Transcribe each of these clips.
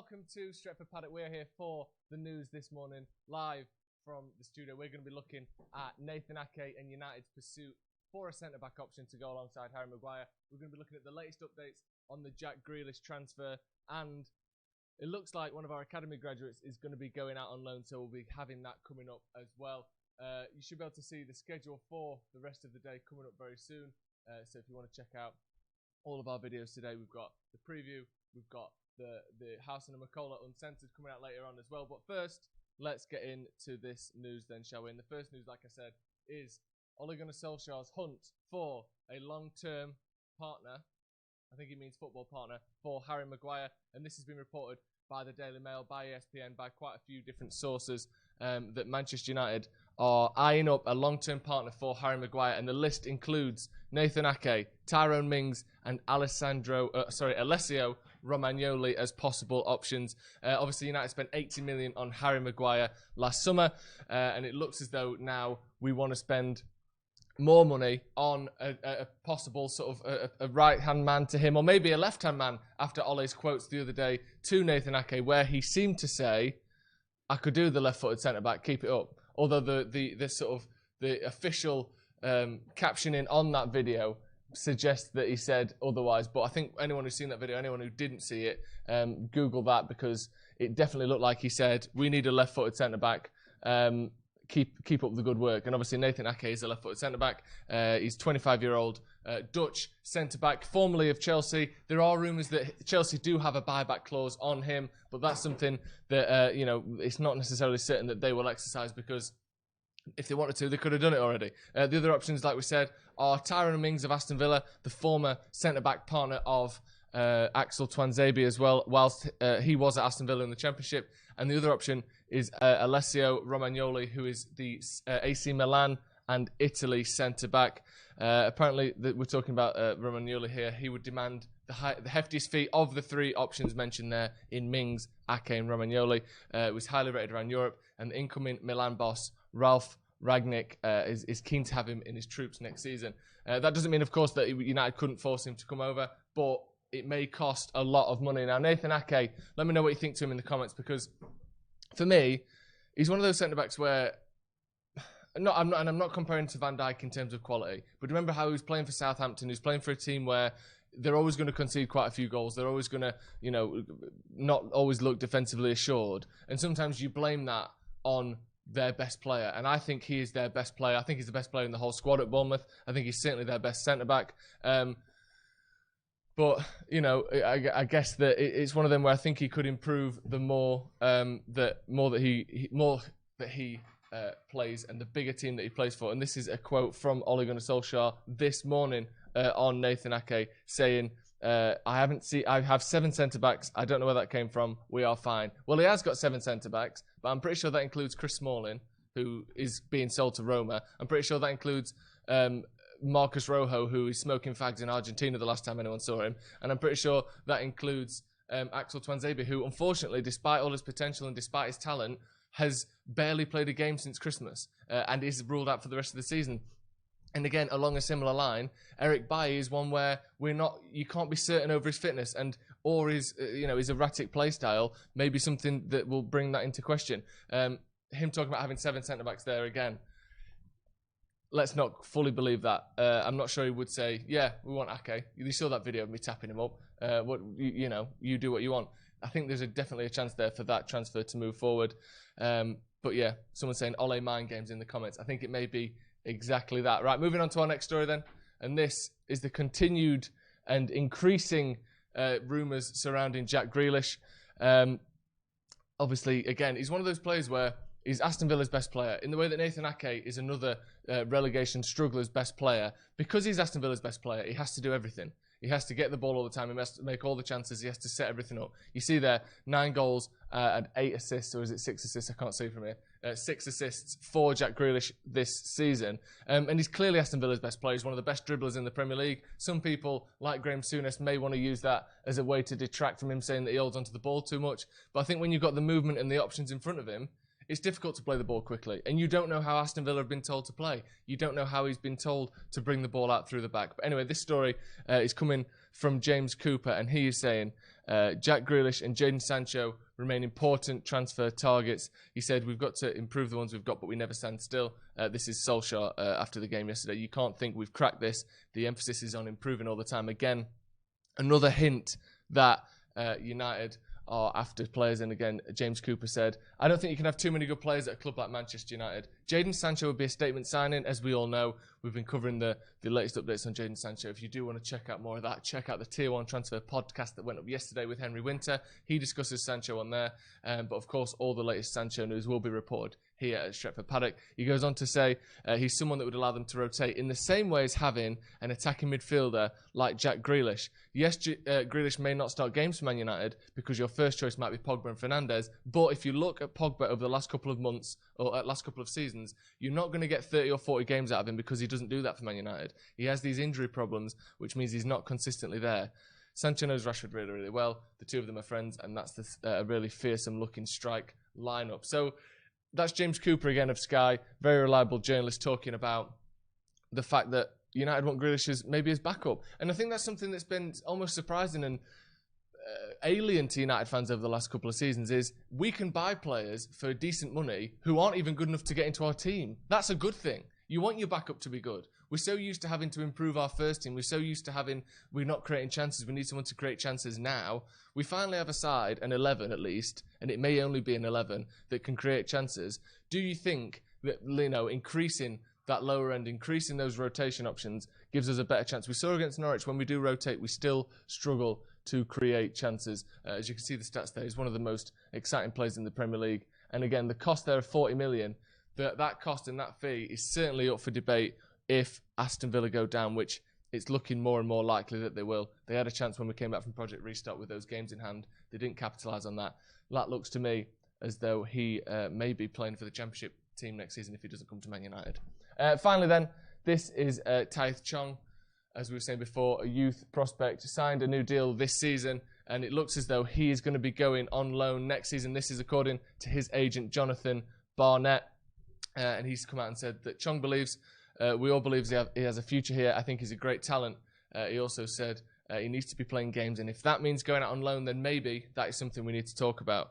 welcome to Stretford Paddock. We're here for the news this morning, live from the studio. We're going to be looking at Nathan Ake and United's pursuit for a centre-back option to go alongside Harry Maguire. We're going to be looking at the latest updates on the Jack Grealish transfer, and it looks like one of our academy graduates is going to be going out on loan, so we'll be having that coming up as well. You should be able to see the schedule for the rest of the day coming up very soon. So if you want to check out all of our videos today, we've got the preview, we've got the Howson and McCullough Uncensored coming out later on as well. But first, let's get into this news then, shall we? And the first news, like I said, is Ole Gunnar Solskjaer's hunt for a long-term partner, I think he means football partner, for Harry Maguire. And this has been reported by the Daily Mail, by ESPN, by quite a few different sources, that Manchester United are eyeing up a long-term partner for Harry Maguire. And the list includes Nathan Ake, Tyrone Mings, and Alessio Romagnoli as possible options. Obviously, United spent 80 million on Harry Maguire last summer, and it looks as though now we want to spend more money on a possible sort of a right-hand man to him, or maybe a left-hand man, after Ole's quotes the other day to Nathan Ake, where he seemed to say, I could do the left-footed centre-back, keep it up. Although the sort of the official captioning on that video suggests that he said otherwise. But I think anyone who's seen that video, anyone who didn't see it, Google that, because it definitely looked like he said, we need a left-footed centre-back. Keep up the good work. And obviously Nathan Ake is a left-footed centre-back. He's 25-year-old Dutch centre-back, formerly of Chelsea. There are rumours that Chelsea do have a buyback clause on him, but that's something that, it's not necessarily certain that they will exercise, because if they wanted to, they could have done it already. The other options, like we said, are Tyrone Mings of Aston Villa, the former centre-back partner of Axel Tuanzebe as well, whilst he was at Aston Villa in the Championship. And the other option is Alessio Romagnoli, who is the AC Milan and Italy centre-back. Apparently, we're talking about Romagnoli here. He would demand the heftiest fee of the three options mentioned there in Mings, Ake and Romagnoli. It was highly rated around Europe, and the incoming Milan boss, Ralf Rangnick, is keen to have him in his troops next season. That doesn't mean, of course, that United couldn't force him to come over, but it may cost a lot of money. Now, Nathan Ake, let me know what you think to him in the comments, because for me, he's one of those centre-backs where, I'm not comparing to Van Dijk in terms of quality, but remember how he was playing for Southampton. He's playing for a team where they're always going to concede quite a few goals. They're always going to, not always look defensively assured. And sometimes you blame that on their best player. And I think he is their best player. I think he's the best player in the whole squad at Bournemouth. I think he's certainly their best centre-back. But, I guess that it's one of them where I think he could improve the more that he plays, and the bigger team that he plays for. And this is a quote from Ole Gunnar Solskjaer this morning on Nathan Ake, saying, I have 7 centre-backs. I don't know where that came from. We are fine. Well, he has got 7 centre-backs, but I'm pretty sure that includes Chris Smalling, who is being sold to Roma. I'm pretty sure that includes Marcus Rojo, who is smoking fags in Argentina the last time anyone saw him. And I'm pretty sure that includes Axel Tuanzebe, who, unfortunately, despite all his potential and despite his talent, has barely played a game since Christmas and is ruled out for the rest of the season. And again, along a similar line, Eric Bailly is one where you can't be certain over his fitness, or his erratic play style may be something that will bring that into question. Him talking about having 7 centre-backs there again, let's not fully believe that. I'm not sure he would say, yeah, we want Ake. You saw that video of me tapping him up. You do what you want. I think there's definitely a chance there for that transfer to move forward. But yeah, someone's saying Ole mind games in the comments. I think it may be exactly that. Right, moving on to our next story then. And this is the continued and increasing rumours surrounding Jack Grealish. Obviously, again, he's one of those players where he's Aston Villa's best player, in the way that Nathan Ake is another relegation struggler's best player. Because he's Aston Villa's best player, he has to do everything. He has to get the ball all the time. He has to make all the chances. He has to set everything up. You see there, 9 goals and 8 assists, or is it 6 assists? I can't see from here. 6 assists for Jack Grealish this season. And he's clearly Aston Villa's best player. He's one of the best dribblers in the Premier League. Some people, like Graham Souness, may want to use that as a way to detract from him, saying that he holds onto the ball too much. But I think when you've got the movement and the options in front of him, it's difficult to play the ball quickly. And you don't know how Aston Villa have been told to play. You don't know how he's been told to bring the ball out through the back. But anyway, this story is coming from James Cooper, and he is saying Jack Grealish and Jadon Sancho remain important transfer targets. He said, we've got to improve the ones we've got, but we never stand still. This is Solskjaer after the game yesterday. You can't think we've cracked this. The emphasis is on improving all the time. Again, another hint that United are after players. And again, James Cooper said, I don't think you can have too many good players at a club like Manchester United. Jadon Sancho would be a statement signing, as we all know. We've been covering the latest updates on Jadon Sancho. If you do want to check out more of that, check out the Tier 1 Transfer podcast that went up yesterday with Henry Winter. He discusses Sancho on there. But of course, all the latest Sancho news will be reported here at Stretford Paddock. He goes on to say he's someone that would allow them to rotate in the same way as having an attacking midfielder like Jack Grealish. Yes, Grealish may not start games for Man United because your first choice might be Pogba and Fernandes, but if you look at Pogba over the last couple of months or last couple of seasons, you're not going to get 30 or 40 games out of him because he doesn't do that for Man United. He has these injury problems, which means he's not consistently there. Sancho knows Rashford really, really well. The two of them are friends, and that's a really fearsome-looking strike lineup. So that's James Cooper again of Sky, very reliable journalist, talking about the fact that United want Grealish as maybe his backup. And I think that's something that's been almost surprising and alien to United fans over the last couple of seasons is we can buy players for decent money who aren't even good enough to get into our team. That's a good thing. You want your backup to be good. We're so used to having to improve our first team. We're so used to we're not creating chances. We need someone to create chances now. We finally have a side, an 11 at least, and it may only be an 11 that can create chances. Do you think that, increasing that lower end, increasing those rotation options gives us a better chance? We saw against Norwich, when we do rotate, we still struggle to create chances. As you can see the stats there, he's one of the most exciting players in the Premier League. And again, the cost there of 40 million, that cost and that fee is certainly up for debate if Aston Villa go down, which it's looking more and more likely that they will. They had a chance when we came back from Project Restart with those games in hand. They didn't capitalise on that. That looks to me as though he may be playing for the Championship team next season if he doesn't come to Man United. Finally then, this is Tahith Chong. As we were saying before, a youth prospect, signed a new deal this season, and it looks as though he is going to be going on loan next season. This is according to his agent, Jonathan Barnett, and he's come out and said that Chong believes, we all believe he has a future here. I think he's a great talent. He also said he needs to be playing games, and if that means going out on loan, then maybe that is something we need to talk about.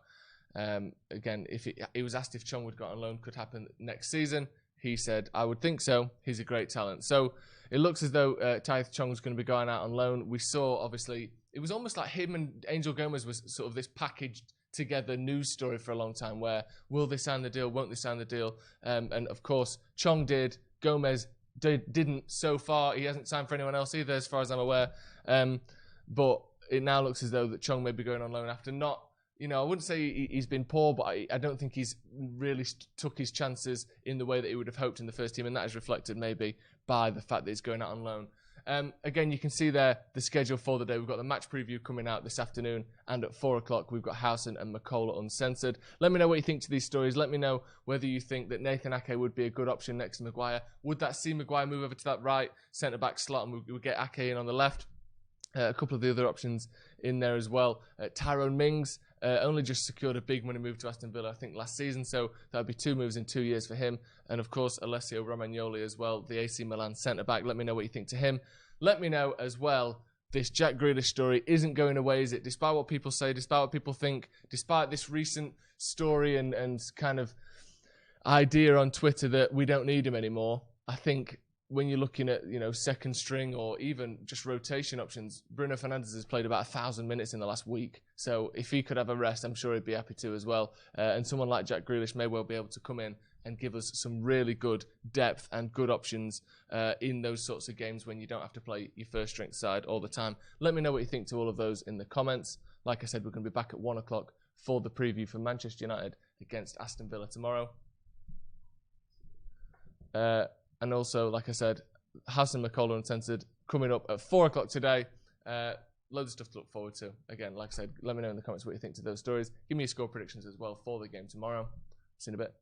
Again, if he was asked if Chong would go out on loan could happen next season, he said, I would think so. He's a great talent. So it looks as though Tahith Chong was going to be going out on loan. We saw, obviously, it was almost like him and Angel Gomez was sort of this packaged together news story for a long time where will they sign the deal, won't they sign the deal? And of course, Chong did. Gomez didn't so far. He hasn't signed for anyone else either, as far as I'm aware. But it now looks as though that Chong may be going on loan after not, I wouldn't say he's been poor, but I don't think he's really took his chances in the way that he would have hoped in the first team, and that is reflected maybe by the fact that he's going out on loan. Again, you can see there the schedule for the day. We've got the match preview coming out this afternoon, and at 4 o'clock we've got Howson and McCullough uncensored. Let me know what you think to these stories. Let me know whether you think that Nathan Ake would be a good option next to Maguire. Would that see Maguire move over to that right centre-back slot and we would get Ake in on the left? A couple of the other options in there as well. Tyrone Mings only just secured a big money move to Aston Villa, I think, last season. So that would be 2 moves in 2 years for him. And of course, Alessio Romagnoli as well, the AC Milan centre-back. Let me know what you think to him. Let me know as well, this Jack Grealish story isn't going away, is it? Despite what people say, despite what people think, despite this recent story and kind of idea on Twitter that we don't need him anymore, I think when you're looking at, second string or even just rotation options, Bruno Fernandes has played about 1,000 minutes in the last week. So if he could have a rest, I'm sure he'd be happy to as well. And someone like Jack Grealish may well be able to come in and give us some really good depth and good options in those sorts of games when you don't have to play your first strength side all the time. Let me know what you think to all of those in the comments. Like I said, we're going to be back at 1 o'clock for the preview for Manchester United against Aston Villa tomorrow. And also, like I said, Hassan McCullough Uncensored coming up at 4 o'clock today. Loads of stuff to look forward to. Again, like I said, let me know in the comments what you think to those stories. Give me your score predictions as well for the game tomorrow. See you in a bit.